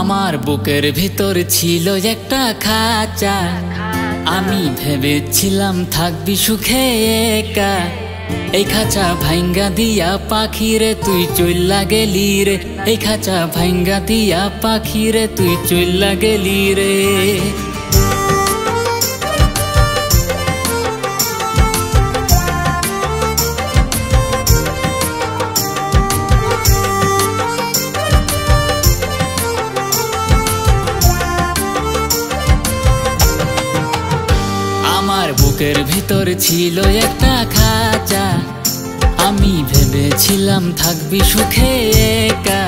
আমার বুকের ভিতর ছিল একটা খাঁচা, আমি ভেবেছিলাম থাকবি সুখে একা। এই খাঁচা ভাঙ্গা দিয়া পাখিরে তুই চইল্লা গেলি রে, এই খাঁচা ভাঙ্গা দিয়া পাখিরে তুই চইল্লা গেলি রে। আমার বুকের ভিতর ছিল একটা খাঁচা, আমি ভেবেছিলাম থাকবি সুখে একা।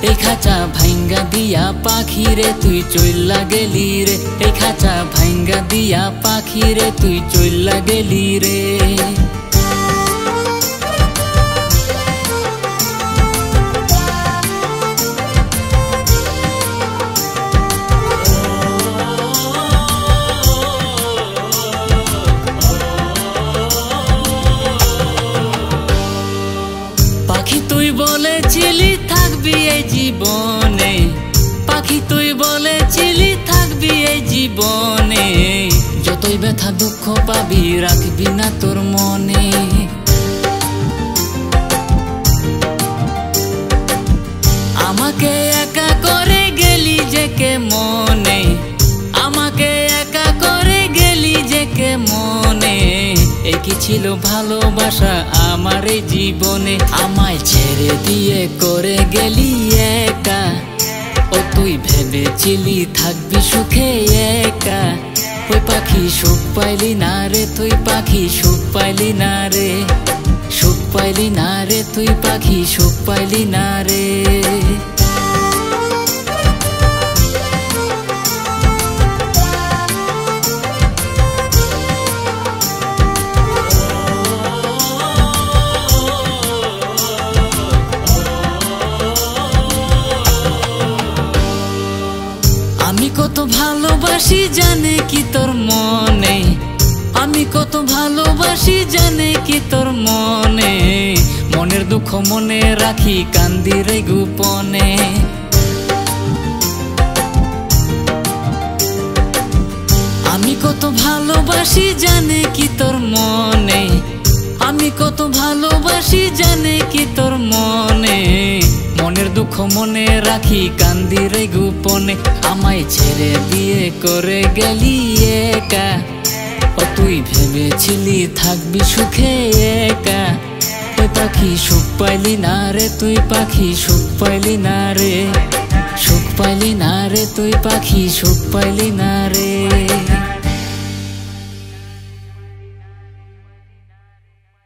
এই খাঁচা ভাঙ্গা দিয়া পাখিরে তুই চইল্লা গেলি রে, এই খাঁচা ভাঙ্গা দিয়া পাখিরে তুই চইল্লা গেলি রে। পাখি তুই বলেছিলি থাকবি এই জীবনে, পাখি তুই বলেছিলি থাকবি এই জীবনে। যতই ব্যথা দুঃখ পাবি রাখবি না তোর মনে। আমাকে একা করে গেলি যে কে মনে, আমাকে একা করে গেলি যে কে মনে। এ কি ছিল ভালোবাসা আমার এই জীবনে, আমায় ছেড়ে দিয়ে করে গেলি একা। ও তুই ভেবেছিলি থাকবি সুখে একা, ওই পাখি সুখ পাইলি না রে, তুই পাখি সুখ পাইলি না রে, সুখ পাইলি না রে, তুই পাখি সুখ পাইলি না রে। আমি কত ভালোবাসি জানে কি তোর মনে, আমি কত ভালোবাসি জানে কি তোর মনে। মনের দুঃখ মনে রাখি কান্দি রে গোপনে। আমি কত ভালোবাসি জানে কি তোর মনে, আমি কত ভালোবাসি জানে কি তোর মনে। মনের দুঃখ মনে রাখি কান্দি রে গোপনে। আমায় ছেড়ে দিয়ে করে গেলি একা, ও তুই ভেবেছিলি থাকবি সুখে একা। তুই পাখি সুখ পাইলি না রে, তুই পাখি সুখ পাইলি না রে, সুখ পাইলি না রে, তুই পাখি সুখ পাইলি না রে।